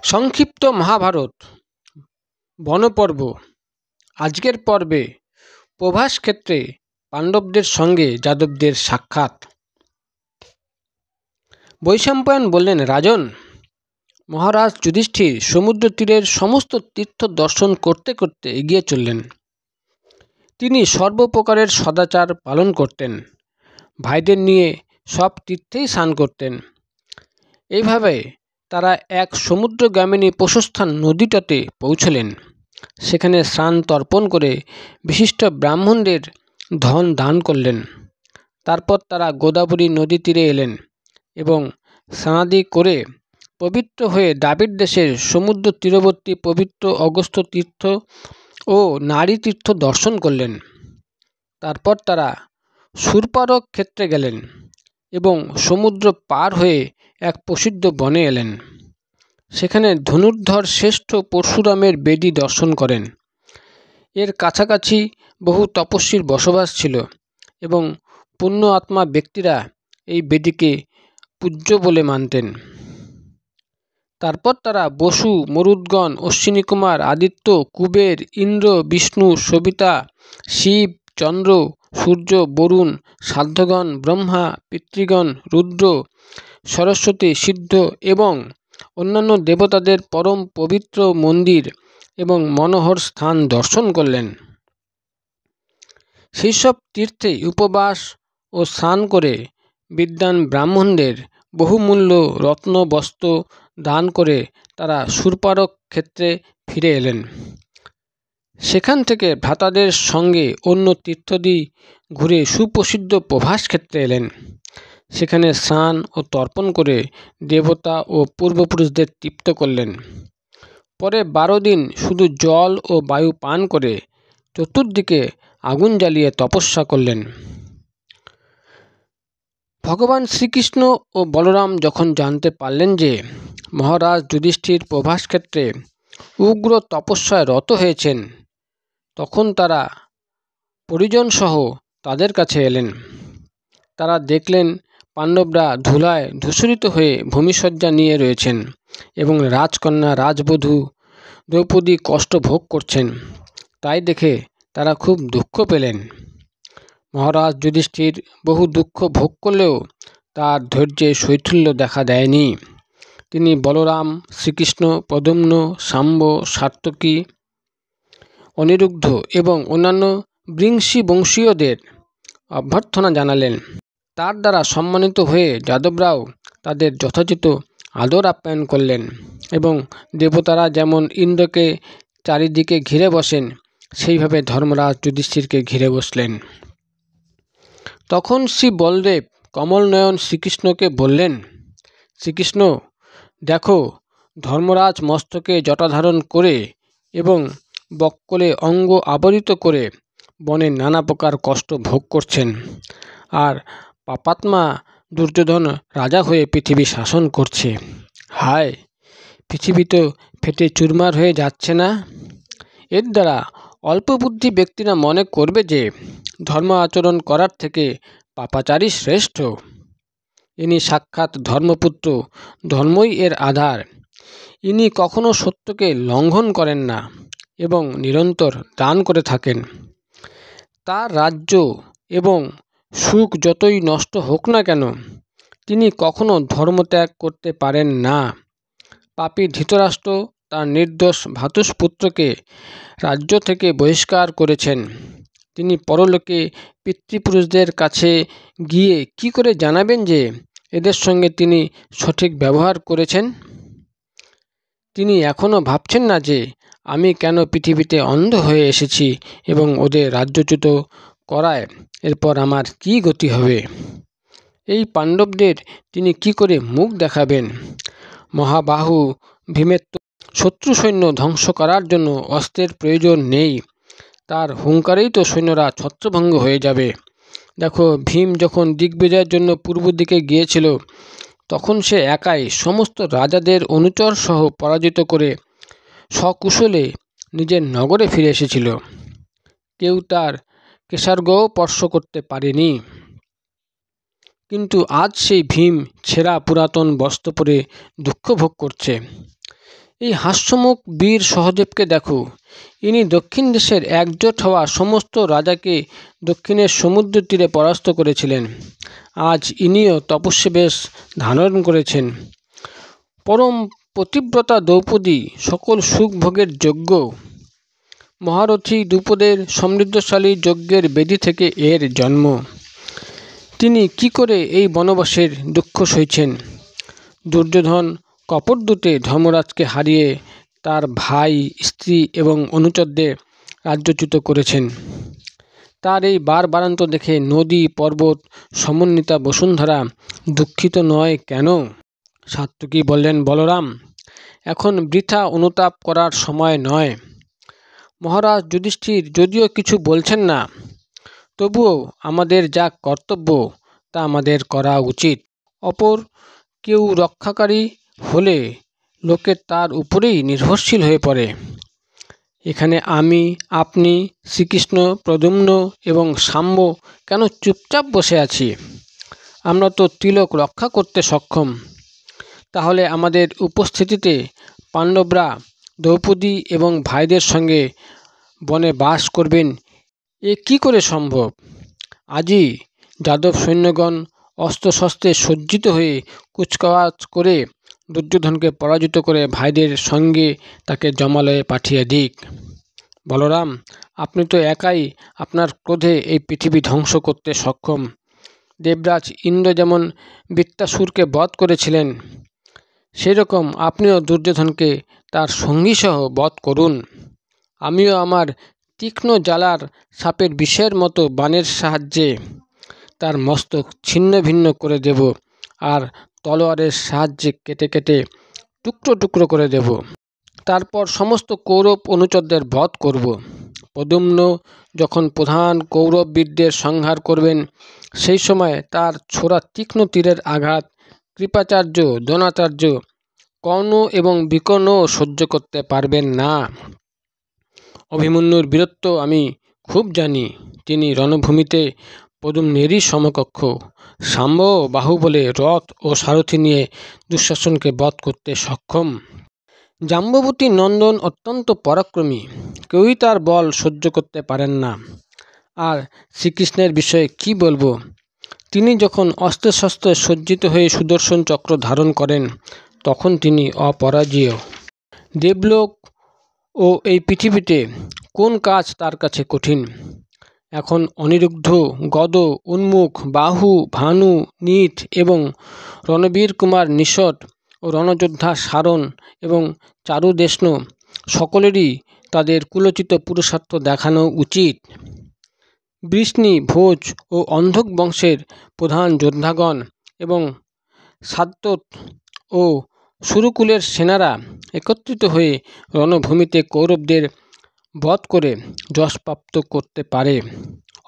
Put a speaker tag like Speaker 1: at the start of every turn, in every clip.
Speaker 1: সংক্ষিপ্ত মহাভারত বনপর্ব। আজকের পর্বে প্রভাস ক্ষেত্রে পাণ্ডবদের সঙ্গে যাদবদের সাক্ষাৎ। বৈশম্পায়ন বললেন, রাজন, মহারাজ যুধিষ্ঠির সমুদ্র তীরের সমস্ত তীর্থ দর্শন করতে করতে এগিয়ে চললেন। তিনি সর্বপ্রকারের সদাচার পালন করতেন, ভাইদের নিয়ে সব তীর্থেই স্নান করতেন। এইভাবে তারা এক সমুদ্রগামিনী প্রশস্থান নদীটাতে পৌঁছলেন। সেখানে স্নান তর্পণ করে বিশিষ্ট ব্রাহ্মণদের ধন দান করলেন। তারপর তারা গোদাবরী নদী তীরে এলেন এবং স্নানাদি করে পবিত্র হয়ে দ্রাবিড় দেশের সমুদ্র তীরবর্তী পবিত্র অগস্ত্য তীর্থ ও নারী তীর্থ দর্শন করলেন। তারপর তারা শূরপারক ক্ষেত্রে গেলেন এবং সমুদ্র পার হয়ে এক প্রসিদ্ধ বনে এলেন। সেখানে ধনুর্ধর শ্রেষ্ঠ পরশুরামের বেদী দর্শন করেন। এর কাছাকাছি বহু তপস্বীর বসবাস ছিল এবং পুণ্য আত্মা ব্যক্তিরা এই বেদীকে পূজ্য বলে মানতেন। তারপর তারা বসু, মরুদ্গণ, অশ্বিনীকুমার, আদিত্য, কুবের, ইন্দ্র, বিষ্ণু, সবিতা, শিব, চন্দ্র, সূর্য, বরুণ, সাধ্যগণ, ব্রহ্মা, পিতৃগণ, রুদ্র, সরস্বতী, সিদ্ধ এবং অন্যান্য দেবতাদের পরম পবিত্র মন্দির এবং মনোহর স্থান দর্শন করলেন। সেই সব তীর্থে উপবাস ও স্নান করে বিদ্বান ব্রাহ্মণদের বহুমূল্য রত্ন বস্ত্র দান করে তারা শূরপারক ক্ষেত্রে ফিরে এলেন। সেখান থেকে ভ্রাতাদের সঙ্গে অন্য তীর্থদি ঘুরে সুপ্রসিদ্ধ প্রভাস ক্ষেত্রে এলেন। সেখানে স্নান ও তর্পণ করে দেবতা ও পূর্বপুরুষদের তৃপ্ত করলেন। পরে 12 দিন শুধু জল ও বায়ু পান করে চতুর্দিকে আগুন জ্বালিয়ে তপস্যা করলেন। ভগবান শ্রীকৃষ্ণ ও বলরাম যখন জানতে পারলেন যে মহারাজ যুধিষ্ঠির প্রভাস ক্ষেত্রে উগ্র তপস্যায় রত হয়েছেন, তখন তারা পরিজনসহ তাদের কাছে এলেন। তারা দেখলেন পাণ্ডবরা ধুলায় ধূসরিত হয়ে ভূমিশয্যা নিয়ে রয়েছেন এবং রাজকন্যা রাজবধূ দ্রৌপদী কষ্ট ভোগ করছেন। তাই দেখে তারা খুব দুঃখ পেলেন। মহারাজ যুধিষ্ঠির বহু দুঃখ ভোগ করলেও তার ধৈর্যে শৈথিল্য দেখা দেয়নি। তিনি বলরাম, শ্রীকৃষ্ণ, প্রদ্যুম্ন, শাম্ব, সাত্যকী, অনিরুদ্ধ এবং অন্যান্য বৃংশী বংশীয়দের অভ্যর্থনা জানালেন। তার দ্বারা সম্মানিত হয়ে যাদবরাও তাদের যথাযথ আদর আপ্যায়ন করলেন এবং দেবতারা যেমন ইন্দ্রকে চারিদিকে ঘিরে বসেন, সেইভাবে ধর্মরাজ যুধিষ্ঠিরকে ঘিরে বসলেন। তখন শ্রী বলদেব কমলনয়ন শ্রীকৃষ্ণকে বললেন, শ্রীকৃষ্ণ, দেখো, ধর্মরাজ মস্তকে জটাধারণ করে এবং বক্ষলে অঙ্গ আবরিত করে বনে নানা প্রকার কষ্ট ভোগ করছেন, আর পাপাত্মা দুর্যোধন রাজা হয়ে পৃথিবী শাসন করছে। হায়, পৃথিবী তো ফেটে চুরমার হয়ে যাচ্ছে না? এর দ্বারা অল্পবুদ্ধি ব্যক্তিরা মনে করবে যে ধর্ম আচরণ করার থেকে পাপাচারী শ্রেষ্ঠ। ইনি সাক্ষাৎ ধর্মপুত্র, ধর্মই এর আধার। ইনি কখনো সত্যকে লঙ্ঘন করেন না এবং নিরন্তর দান করে থাকেন। তার রাজ্য এবং সুখ যতই নষ্ট হোক না কেন, তিনি কখনো ধর্মত্যাগ করতে পারেন না। পাপী ধৃতরাষ্ট্র তার নির্দোষ ভ্রাতুষ্পুত্রকে রাজ্য থেকে বহিষ্কার করেছেন। তিনি পরলোকে পিতৃপুরুষদের কাছে গিয়ে কি করে জানাবেন যে এদের সঙ্গে তিনি সঠিক ব্যবহার করেছেন? তিনি এখনও ভাবছেন না যে আমি কেন পৃথিবীতে অন্ধ হয়ে এসেছি এবং ওদের রাজ্যচ্যুত করায় এরপর আমার কি গতি হবে? এই পাণ্ডবদের তিনি কি করে মুখ দেখাবেন? মহাবাহু ভীমের তো শত্রু সৈন্য ধ্বংস করার জন্য অস্ত্রের প্রয়োজন নেই। তার হুঙ্কারেই তো সৈন্যরা ছত্রভঙ্গ হয়ে যাবে। দেখো, ভীম যখন দিগ্বিজয়ের জন্য পূর্ব দিকে গিয়েছিল, তখন সে একাই সমস্ত রাজাদের অনুচর সহ পরাজিত করে সকুশলে নিজের নগরে ফিরে এসেছিল। কেউ তার কেশার্গও স্পর্শ করতে পারেনি। কিন্তু আজ সেই ভীম ছেঁড়া পুরাতন বস্ত্র পরে দুঃখ ভোগ করছে। এই হাস্যমুখ বীর সহদেবকে দেখো, ইনি দক্ষিণ দেশের একজোট হওয়া সমস্ত রাজাকে দক্ষিণের সমুদ্র তীরে পরাস্ত করেছিলেন। আজ ইনিও তপস্বী বেশ ধারণ করেছেন। পরম পতিব্রতা দ্রৌপদী সকল সুখ ভোগের যোগ্য। মহারথী দ্রুপদের সমৃদ্ধশালী যজ্ঞের বেদি থেকে এর জন্ম। তিনি কি করে এই বনবাসের দুঃখ সইছেন? দুর্যোধন কপটদূতে ধর্মরাজকে হারিয়ে তার ভাই, স্ত্রী এবং অনুচরদের রাজ্যচ্যুত করেছেন। তার এই বারবারান্ত দেখে নদী পর্বত সমন্বিতা বসুন্ধরা দুঃখিত নয় কেন? সাত্যকী বললেন, বলরাম, এখন বৃথা অনুতাপ করার সময় নয়। মহারাজ যুধিষ্ঠির যদিও কিছু বলছেন না, তবুও আমাদের যা কর্তব্য তা আমাদের করা উচিত। অপর কেউ রক্ষাকারী হলে লোকে তার উপরেই নির্ভরশীল হয়ে পড়ে। এখানে আমি, আপনি, শ্রীকৃষ্ণ, প্রদ্যুম্ন এবং সাম্য কেন চুপচাপ বসে আছি? আমরা তো তিলক রক্ষা করতে সক্ষম। তাহলে আমাদের উপস্থিতিতে পাণ্ডবরা দ্রৌপদী এবং ভাইদের সঙ্গে বনে বাস করবেন, এ কি করে সম্ভব? আজই যাদব সৈন্যগণ অস্ত্রশস্ত্রে সজ্জিত হয়ে কুচকাওয়াজ করে দুর্যোধনকে পরাজিত করে ভাইদের সঙ্গে তাকে জমালয়ে পাঠিয়ে দিক। বলরাম, আপনি তো একাই আপনার ক্রোধে এই পৃথিবী ধ্বংস করতে সক্ষম। দেবরাজ ইন্দ্র যেমন বৃত্তাসুরকে বধ করেছিলেন, সেরকম আপনিও দুর্যোধনকে তার সঙ্গীসহ বধ করুন। আমিও আমার তীক্ষ্ণ জ্বালার সাপের বিষের মতো বাণের সাহায্যে তার মস্তক ছিন্ন ভিন্ন করে দেব, আর তলোয়ারের সাহায্যে কেটে কেটে টুকরো টুকরো করে দেব। তারপর সমস্ত কৌরব অনুচরদের বধ করব। প্রদ্যুম্ন যখন প্রধান কৌরববীরদের সংহার করবেন, সেই সময় তার ছোড়া তীক্ষ্ণ তীরের আঘাত কৃপাচার্য, দ্রোণাচার্য, কর্ণ এবং বিকর্ণও সহ্য করতে পারবেন না। অভিমন্যুর বীরত্ব আমি খুব জানি। তিনি রণভূমিতে প্রদ্যুম্নেরই সমকক্ষ। সাম্ব বাহুবলে রথ ও সারথি নিয়ে দুঃশাসনকে বধ করতে সক্ষম। জাম্ববতী নন্দন অত্যন্ত পরাক্রমী, কেউই তার বল সহ্য করতে পারেন না। আর শ্রীকৃষ্ণের বিষয়ে কি বলবো? তিনি যখন অস্ত্রশস্ত্রে সজ্জিত হয়ে সুদর্শন চক্র ধারণ করেন, তখন তিনি অপরাজেয়। দেবলোক ও এই পৃথিবীতে কোন কাজ তার কাছে কঠিন? এখন অনিরুদ্ধ, গদ, উন্মুখ, বাহু, ভানু, নীত এবং রণবীর কুমার নিষদ ও রণযোদ্ধা সারণ এবং চারুদেষ্ণ সকলেরই তাদের কুলোচিত পুরুষার্থ দেখানো উচিত। বৃষ্ণি, ভোজ ও অন্ধক বংশের প্রধান যোদ্ধাগণ এবং সাত্যত ও সুরকুলের সেনারা একত্রিত হয়ে রণভূমিতে কৌরবদের বধ করে যশপ্রাপ্ত করতে পারে।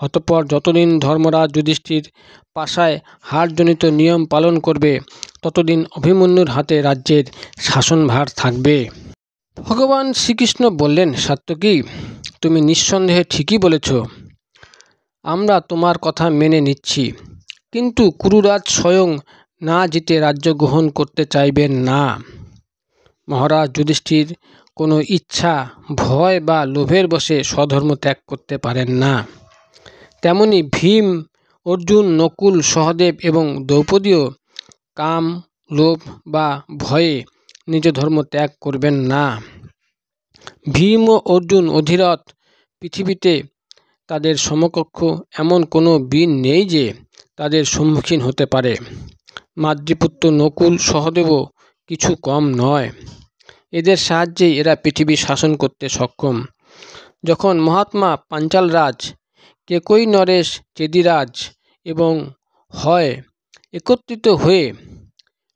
Speaker 1: অতঃপর যতদিন ধর্মরাজ যুধিষ্ঠির পাশায় হারজনিত নিয়ম পালন করবে, ততদিন অভিমন্যুর হাতে রাজ্যের শাসনভার থাকবে। ভগবান শ্রীকৃষ্ণ বললেন, সাত্যকী, তুমি নিঃসন্দেহে ঠিকই বলেছ। আমরা তোমার কথা মেনে নিচ্ছি, কিন্তু কুরুরাজ স্বয়ং না জিতে রাজ্য গ্রহণ করতে চাইবেন না। মহারাজ যুধিষ্ঠির কোনো ইচ্ছা, ভয় বা লোভের বশে স্বধর্ম ত্যাগ করতে পারেন না। তেমনি ভীম, অর্জুন, নকুল, সহদেব এবং দ্রৌপদীও কাম, লোভ বা ভয়ে নিজ ধর্ম ত্যাগ করবেন না। ভীম ও অর্জুন অধিরথ। পৃথিবীতে তাদের সমকক্ষ এমন কোনো বীর নেই যে তাদের সম্মুখীন হতে পারে। মাতৃপুত্র নকুল, সহদেবও কিছু কম নয়। এদের সাহায্যেই এরা পৃথিবী শাসন করতে সক্ষম। যখন মহাত্মা পাঞ্চালরাজ, কেকই নরেশ, চেদিরাজ এবং হয় একত্রিত হয়ে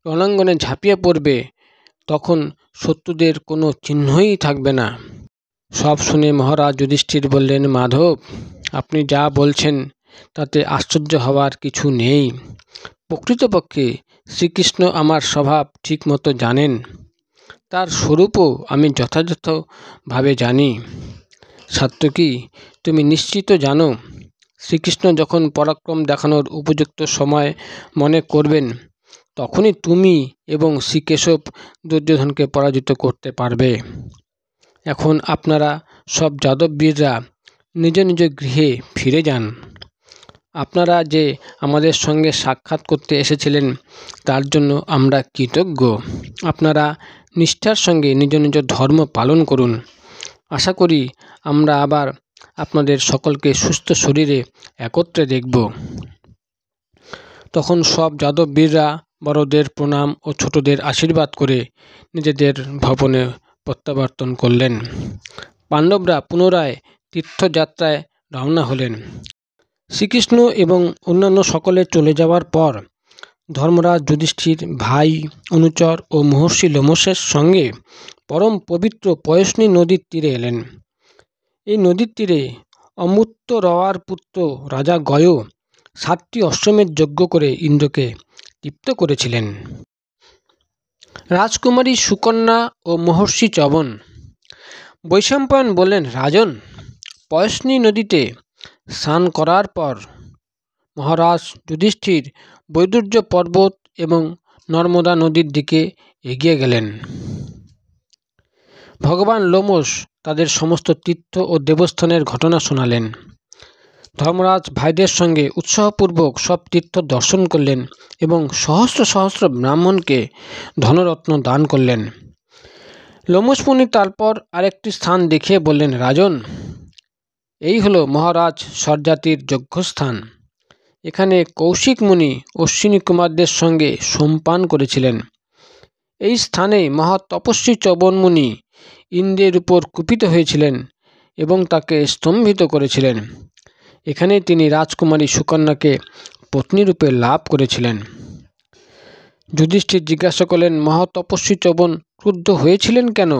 Speaker 1: রণাঙ্গনে ঝাঁপিয়ে পড়বে, তখন শত্রুদের কোনো চিহ্নই থাকবে না। সব শুনে মহারাজ যুধিষ্ঠির বললেন, মাধব, আপনি যা বলছেন তাতে আশ্চর্য হওয়ার কিছু নেই। প্রকৃতপক্ষে শ্রীকৃষ্ণ আমার স্বভাব ঠিকমতো জানেন, তার স্বরূপও আমি যথাযথভাবে জানি। সাত্যকী, তুমি নিশ্চিত জানো, শ্রীকৃষ্ণ যখন পরাক্রম দেখানোর উপযুক্ত সময় মনে করবেন, তখনই তুমি এবং শ্রীকেশব দুর্যোধনকে পরাজিত করতে পারবে। এখন আপনারা সব যাদববীররা নিজ নিজ গৃহে ফিরে যান। আপনারা যে আমাদের সঙ্গে সাক্ষাৎ করতে এসেছিলেন তার জন্য আমরা কৃতজ্ঞ। আপনারা নিষ্ঠার সঙ্গে নিজ নিজ ধর্ম পালন করুন। আশা করি আমরা আবার আপনাদের সকলকে সুস্থ শরীরে একত্রে দেখব। তখন সব যাদববীররা বড়দের প্রণাম ও ছোটদের আশীর্বাদ করে নিজেদের ভবনে প্রত্যাবর্তন করলেন। পাণ্ডবরা পুনরায় তীর্থযাত্রায় রওনা হলেন। শ্রীকৃষ্ণ এবং অন্যান্য সকলে চলে যাওয়ার পর ধর্মরাজ যুধিষ্ঠির ভাই, অনুচর ও মহর্ষি লোমশের সঙ্গে পরম পবিত্র পয়স্নী নদীর তীরে এলেন। এই নদীর তীরে অমূর্ত রওয়ার পুত্র রাজা গয় 7টি অশ্বমেধ যজ্ঞ করে ইন্দ্রকে তৃপ্ত করেছিলেন। রাজকুমারী সুকন্যা ও মহর্ষি চ্যবন। বৈশম্পায়ন বললেন, রাজন, পয়স্নী নদীতে স্নান করার পর মহারাজ যুধিষ্ঠির বৈদুর্য পর্বত এবং নর্মদা নদীর দিকে এগিয়ে গেলেন। ভগবান লোমশ তাদের সমস্ত তীর্থ ও দেবস্থানের ঘটনা শোনালেন। ধর্মরাজ ভাইদের সঙ্গে উৎসাহপূর্বক সব তীর্থ দর্শন করলেন এবং সহস্র সহস্র ব্রাহ্মণকে ধনরত্ন দান করলেন। লোমশ মুনি তারপর আরেকটি স্থান দেখিয়ে বললেন, রাজন, এই হলো মহারাজ সরজাতির যজ্ঞস্থান। এখানে কৌশিক মুনি অশ্বিনী কুমারদের সঙ্গে সোমপান করেছিলেন। এই স্থানে মহাতপস্বী চ্যবন মুনি ইন্দ্রের উপর কুপিত হয়েছিলেন এবং তাকে স্তম্ভিত করেছিলেন। এখানেই তিনি রাজকুমারী সুকন্যাকে পত্নীরূপে লাভ করেছিলেন। যুধিষ্ঠির জিজ্ঞাসা করলেন, মহাতপস্বী চ্যবন ক্রুদ্ধ হয়েছিলেন কেন?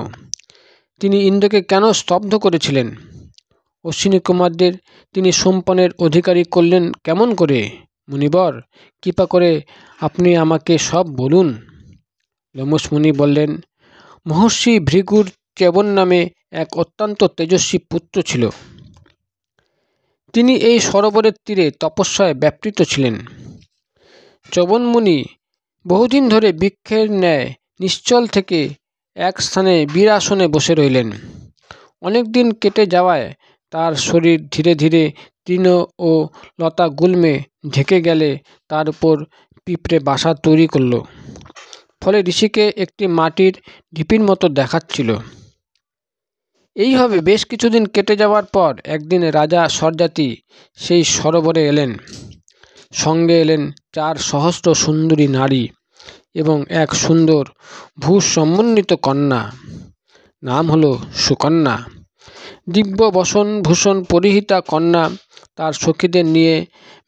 Speaker 1: তিনি ইন্দ্রকে কেন স্তব্ধ করেছিলেন? অশ্বিনী কুমারদের তিনি সোমপানের অধিকারী করলেন কেমন করে? মুনিবর, কৃপা করে আপনি আমাকে সব বলুন। লোমশ মুনি বললেন, মহর্ষি ভৃগুর চ্যবন নামে এক অত্যন্ত তেজস্বী পুত্র ছিল। তিনি এই সরোবরের তীরে তপস্যায় ব্যাপৃত ছিলেন। চ্যবন মুনি বহুদিন ধরে বৃক্ষের ন্যায় নিশ্চল থেকে এক স্থানে বীরাসনে বসে রইলেন। অনেক দিন কেটে যাওয়ায় তার শরীর ধীরে ধীরে তৃণ ও লতা গুল্মে ঢেকে গেলে তার উপর পিঁপড়ে বাসা তৈরি করল। ফলে ঋষিকে একটি মাটির ঢিপির মতো দেখাচ্ছিল। এইভাবে বেশ কিছুদিন কেটে যাওয়ার পর একদিন রাজা সরজাতি সেই সরোবরে এলেন। সঙ্গে এলেন 4 সহস্র সুন্দরী নারী এবং এক সুন্দর ভূসমন্বিত কন্যা। নাম হলো সুকন্যা। দিব্য বসন ভূষণ পরিহিতা কন্যা তার সখীদের নিয়ে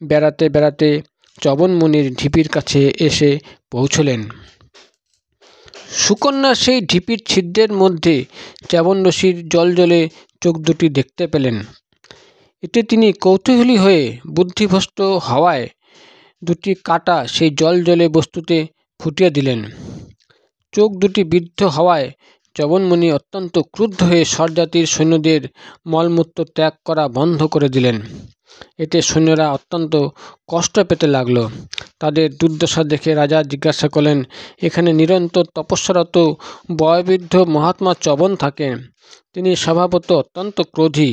Speaker 1: বেড়াতে বেড়াতে চ্যবন মুনির ঢিপির কাছে এসে পৌঁছলেন। সুকন্যা সেই ঢিপির ছিদ্রের মধ্যে চ্যবন ঋষির জ্বলজ্বলে চোখ দুটি দেখতে পেলেন। এতে তিনি কৌতূহলী হয়ে বুদ্ধিভ্রষ্ট হওয়ায় 2টি কাঁটা সেই জ্বলজ্বলে বস্তুতে ফুটিয়ে দিলেন। চোখ দুটি বিদ্ধ হওয়ায় চ্যবন মুনি অত্যন্ত ক্রুদ্ধ হয়ে সরজাতির সৈন্যদের মলমূত্র ত্যাগ করা বন্ধ করে দিলেন। এতে সৈন্যরা অত্যন্ত কষ্ট পেতে লাগল। তাদের দুর্দশা দেখে রাজা জিজ্ঞাসা করলেন, এখানে নিরন্তর তপস্যারত বয়োবৃদ্ধ মহাত্মা চ্যবন থাকেন। তিনি স্বভাবত অত্যন্ত ক্রোধী।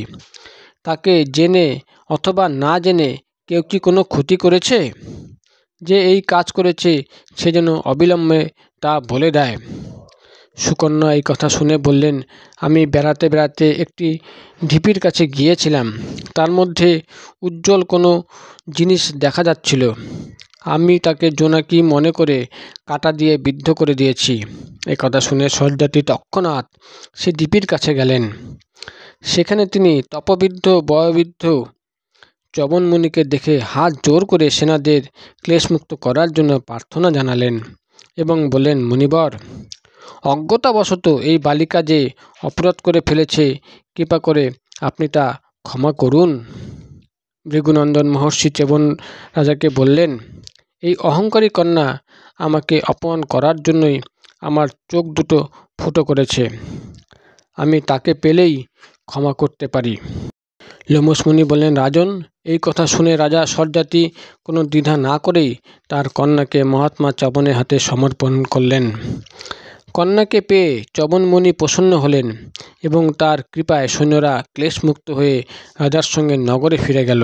Speaker 1: তাকে জেনে অথবা না জেনে কেউ কি কোনো ক্ষতি করেছে? যে এই কাজ করেছে সে যেন অবিলম্বে তা বলে দেয়। সুকন্যা এই কথা শুনে বললেন, আমি বেড়াতে বেড়াতে একটি ঢিপির কাছে গিয়েছিলাম। তার মধ্যে উজ্জ্বল কোনো জিনিস দেখা যাচ্ছিল। আমি তাকে জোনাকি মনে করে কাঁটা দিয়ে বিদ্ধ করে দিয়েছি। এই কথা শুনে সরজাতি তৎক্ষণাৎ সে ঢিপির কাছে গেলেন। সেখানে তিনি তপবিদ্ধ বয়োবৃদ্ধ চ্যবন মুনিকে দেখে হাত জোর করে সেনাদের ক্লেশমুক্ত করার জন্য প্রার্থনা জানালেন এবং বললেন, মুনিবর, অজ্ঞতাবশত এই বালিকা যে অপরাধ করে ফেলেছে, কৃপা করে আপনি তা ক্ষমা করুন। ভৃগুনন্দন মহর্ষি চ্যবন রাজাকে বললেন, এই অহংকারী কন্যা আমাকে অপমান করার জন্যই আমার চোখ দুটো ফুটো করেছে। আমি তাকে পেলেই ক্ষমা করতে পারি। লোমশ মুনি বললেন, রাজন, এই কথা শুনে রাজা স্বরজাতি কোনো দ্বিধা না করেই তার কন্যাকে মহাত্মা চ্যবনের হাতে সমর্পণ করলেন। কন্যাকে পেয়ে চ্যবন মুনি প্রসন্ন হলেন এবং তার কৃপায় সৈন্যরা ক্লেশমুক্ত হয়ে রাজার সঙ্গে নগরে ফিরে গেল।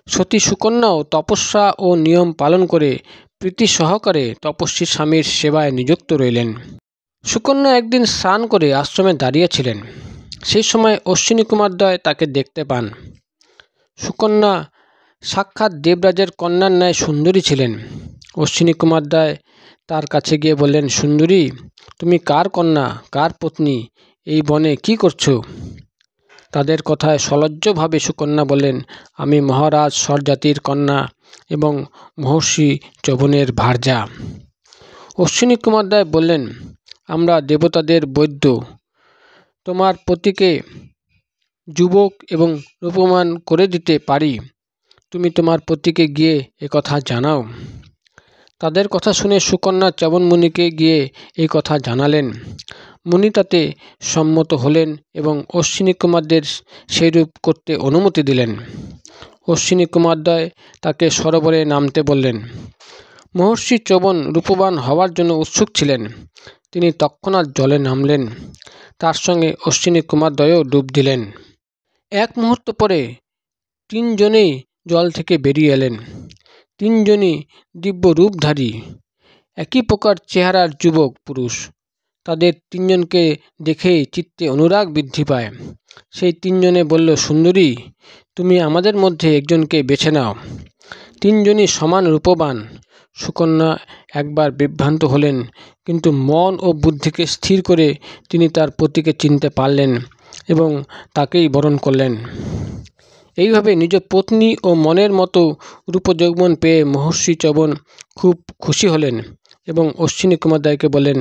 Speaker 1: সতী সুকন্যাও তপস্যা ও নিয়ম পালন করে প্রীতি সহকারে তপস্বী স্বামীর সেবায় নিযুক্ত রইলেন। সুকন্যা একদিন স্নান করে আশ্রমে দাঁড়িয়েছিলেন। সেই সময় অশ্বিনী কুমারদ্বয় তাকে দেখতে পান। সুকন্যা সাক্ষাৎ দেবরাজের কন্যার ন্যায় সুন্দরী ছিলেন। অশ্বিনী কুমারদ্বয় তার কাছে গিয়ে বললেন, সুন্দরী, তুমি কার কন্যা, কার পত্নী, এই বনে কি করছো? তাদের কথায় সলজ্জভাবে সুকন্যা বললেন, আমি মহারাজ স্বরজাতির কন্যা এবং মহর্ষি চ্যবনের ভার্যা। অশ্বিনী কুমারদ্বয় বললেন, আমরা দেবতাদের বৈদ্য, তোমার পতিকে যুবক এবং রূপবান করে দিতে পারি। তুমি তোমার পতিকে গিয়ে একথা জানাও। তাদের কথা শুনে সুকন্যা চ্যবন মুনিকে গিয়ে এই কথা জানালেন। মুনি তাতে সম্মত হলেন এবং অশ্বিনী কুমারদের সেইরূপ করতে অনুমতি দিলেন। অশ্বিনী কুমারদ্বয় তাকে সরোবরে নামতে বললেন। মহর্ষি চ্যবন রূপবান হওয়ার জন্য উৎসুক ছিলেন। তিনি তৎক্ষণাৎ জলে নামলেন। তার সঙ্গে অশ্বিনী কুমারদ্বয়ও ডুব দিলেন। এক মুহূর্ত পরে তিনজনেই জল থেকে বেরিয়ে এলেন। তিনজনই দিব্য রূপধারী, একই প্রকার চেহারার যুবক পুরুষ। তাদের তিনজনকে দেখেই চিত্তে অনুরাগ বৃদ্ধি পায়। সেই তিনজনে বলল, সুন্দরী, তুমি আমাদের মধ্যে একজনকে বেছে নাও। তিনজনই সমান রূপবান। সুকন্যা একবার বিভ্রান্ত হলেন, কিন্তু মন ও বুদ্ধিকে স্থির করে তিনি তার পতিকে চিনতে পারলেন এবং তাকেই বরণ করলেন। এইভাবে নিজ পত্নী ও মনের মতো রূপযৌবন পেয়ে মহর্ষি চ্যবন খুব খুশি হলেন এবং অশ্বিনী কুমারদ্বয়কে বললেন,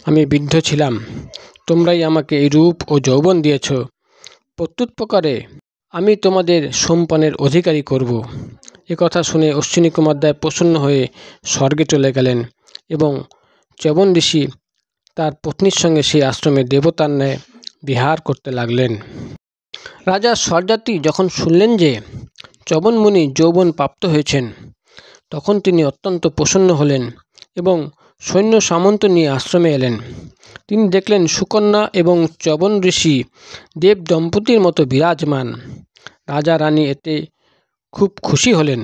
Speaker 1: আমি বৃদ্ধ ছিলাম, তোমরাই আমাকে এই রূপ ও যৌবন দিয়েছ। প্রত্যুপকারে আমি তোমাদের সোমপানের অধিকারী করব। একথা শুনে অশ্বিনী কুমারদ্বয় প্রসন্ন হয়ে স্বর্গে চলে গেলেন এবং চ্যবন ঋষি তার পত্নীর সঙ্গে সেই আশ্রমে দেবতার ন্যায় বিহার করতে লাগলেন। রাজা স্বরজাতি যখন শুনলেন যে চ্যবন মুনি যৌবন প্রাপ্ত হয়েছেন, তখন তিনি অত্যন্ত প্রসন্ন হলেন এবং সৈন্য সামন্ত নিয়ে আশ্রমে এলেন। তিনি দেখলেন সুকন্যা এবং চ্যবন ঋষি দেব দম্পতির মতো বিরাজমান। রাজা রানী এতে খুব খুশি হলেন,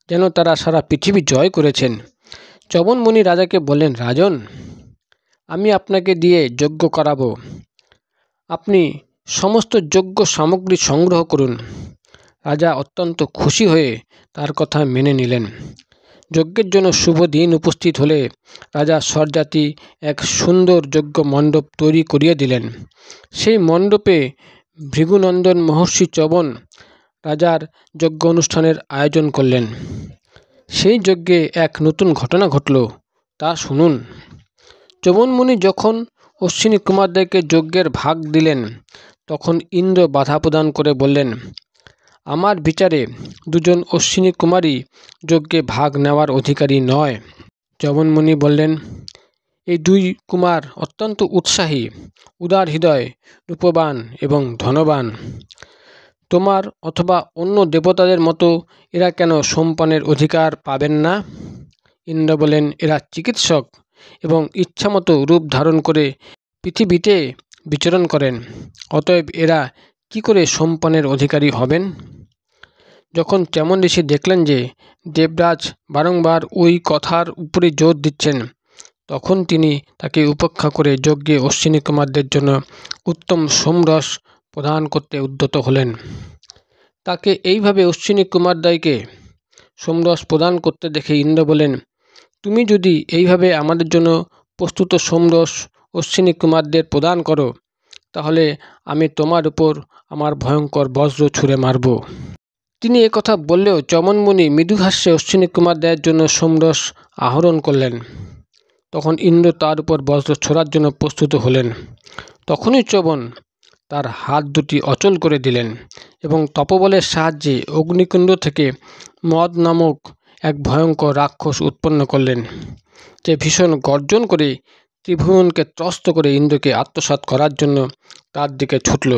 Speaker 1: যেন তারা সারা পৃথিবী জয় করেছেন। চ্যবন মুনি রাজাকে বললেন, রাজন, আমি আপনাকে দিয়ে যজ্ঞ করাবো। আপনি সমস্ত যজ্ঞ সামগ্রী সংগ্রহ করুন। রাজা অত্যন্ত খুশি হয়ে তার কথা মেনে নিলেন। যজ্ঞের জন্য শুভ দিন উপস্থিত হলে রাজা স্বরজাতি এক সুন্দর যজ্ঞ মণ্ডপ তৈরি করিয়ে দিলেন। সেই মণ্ডপে ভৃগুনন্দন মহর্ষি চ্যবন রাজার যজ্ঞ অনুষ্ঠানের আয়োজন করলেন। সেই যজ্ঞে এক নতুন ঘটনা ঘটল, তা শুনুন। চ্যবন মুনি যখন অশ্বিনী কুমারদ্বয়কে যজ্ঞের ভাগ দিলেন, তখন ইন্দ্র বাধা প্রদান করে বললেন, আমার বিচারে দুজন অশ্বিনী কুমারী যজ্ঞে ভাগ নেওয়ার অধিকারী নয়। চ্যবন মুনি বললেন, এই দুই কুমার অত্যন্ত উৎসাহী, উদার হৃদয়, রূপবান এবং ধনবান। তোমার অথবা অন্য দেবতাদের মতো এরা কেন সোমপানের অধিকার পাবেন না? ইন্দ্র বলেন, এরা চিকিৎসক এবং ইচ্ছামতো রূপ ধারণ করে পৃথিবীতে বিচরণ করেন, অতএব এরা কি করে সোমপানের অধিকারী হবেন? যখন চ্যবন ঋষি দেখলেন যে দেবরাজ বারংবার ওই কথার উপরে জোর দিচ্ছেন, তখন তিনি তাকে উপেক্ষা করে যজ্ঞে অশ্বিনী কুমারদের জন্য উত্তম সোমরস প্রদান করতে উদ্যত হলেন। তাকে এইভাবে অশ্বিনী কুমারদ্বয়কে সোমরস প্রদান করতে দেখে ইন্দ্র বলেন, তুমি যদি এইভাবে আমাদের জন্য প্রস্তুত সোমরস অশ্বিনী কুমারদের প্রদান করো, তাহলে আমি তোমার উপর আমার ভয়ঙ্কর বজ্র ছুঁড়ে মারব। তিনি একথা বললেও চ্যবন মুনি মৃদুহাস্যে অশ্বিনী কুমারদ্বয়ের জন্য সোমরস আহরণ করলেন। তখন ইন্দ্র তার উপর বজ্র ছোড়ার জন্য প্রস্তুত হলেন। তখনই চ্যবন তার হাত দুটি অচল করে দিলেন এবং তপবলের সাহায্যে অগ্নিকুণ্ড থেকে মদ নামক এক ভয়ঙ্কর রাক্ষস উৎপন্ন করলেন, যে ভীষণ গর্জন করে ত্রিভুবনকে ত্রস্ত করে ইন্দ্রকে আত্মসাৎ করার জন্য তার দিকে ছুটল।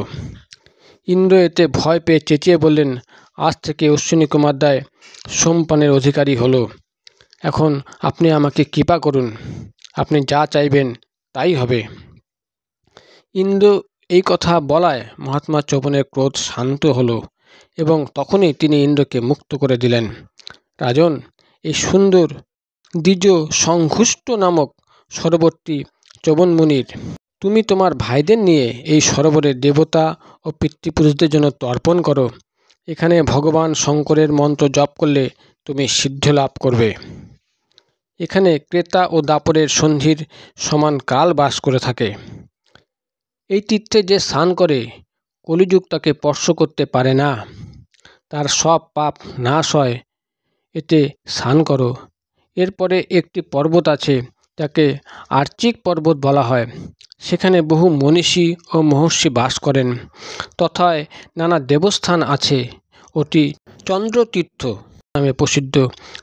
Speaker 1: ইন্দ্র এতে ভয় পেয়ে চেঁচিয়ে বললেন, আজ থেকে অশ্বিনী কুমারদ্বয় সোমপানের অধিকারী হলো। এখন আপনি আমাকে কৃপা করুন, আপনি যা চাইবেন তাই হবে। ইন্দ্র এই কথা বলায় মহাত্মা চৌপনের ক্রোধ শান্ত হলো এবং তখনই তিনি ইন্দ্রকে মুক্ত করে দিলেন। রাজন, এই সুন্দর দ্বিজ সংঘুষ্ট নামক সরোবরটি চৌবনমুনির। তুমি তোমার ভাইদের নিয়ে এই সরোবরে দেবতা ও পিতৃপুরুষদের জন্য তর্পণ করো। এখানে ভগবান শঙ্করের মন্ত্র জপ করলে তুমি সিদ্ধ লাভ করবে। এখানে ক্রেতা ও দাপরের সন্ধির সমান কাল বাস করে থাকে। এই তীর্থে যে স্নান করে কলিযুগ তাকে স্পর্শ করতে পারে না, তার সব পাপ নাশ হয়। এতে স্নান করো। এরপরে একটি পর্বত আছে, যাকে আর্চিক পর্বত বলা হয়। সেখানে বহু মনীষী ও মহর্ষি বাস করেন। তথায় নানা দেবস্থান আছে। ওটি চন্দ্রতীর্থ নামে প্রসিদ্ধ।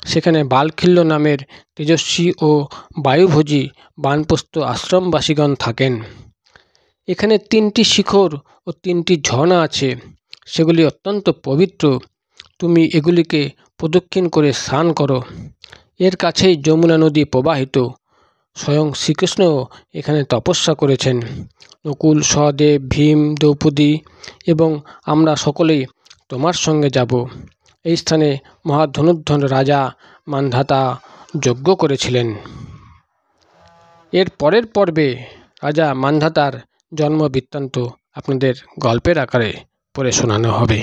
Speaker 1: সেখানে বালখিল্য নামের তেজস্বী ও বায়ুভোজী বানপ্রস্থ আশ্রমবাসীগণ থাকেন। এখানে 3টি শিখর ও 3টি ঝর্ণা আছে, সেগুলি অত্যন্ত পবিত্র। তুমি এগুলিকে প্রদক্ষিণ করে স্নান করো। এর কাছেই যমুনা নদী প্রবাহিত। স্বয়ং শ্রীকৃষ্ণও এখানে তপস্যা করেছেন। নকুল, সহদেব, ভীম, দ্রৌপদী এবং আমরা সকলেই তোমার সঙ্গে যাব। এই স্থানে মহাধনুর্ধর রাজা মান্ধাতা যজ্ঞ করেছিলেন। এর পরের পর্বে রাজা মান্ধাতার জন্ম বৃত্তান্ত আপনাদের গল্পের আকারে পড়ে শোনানো হবে।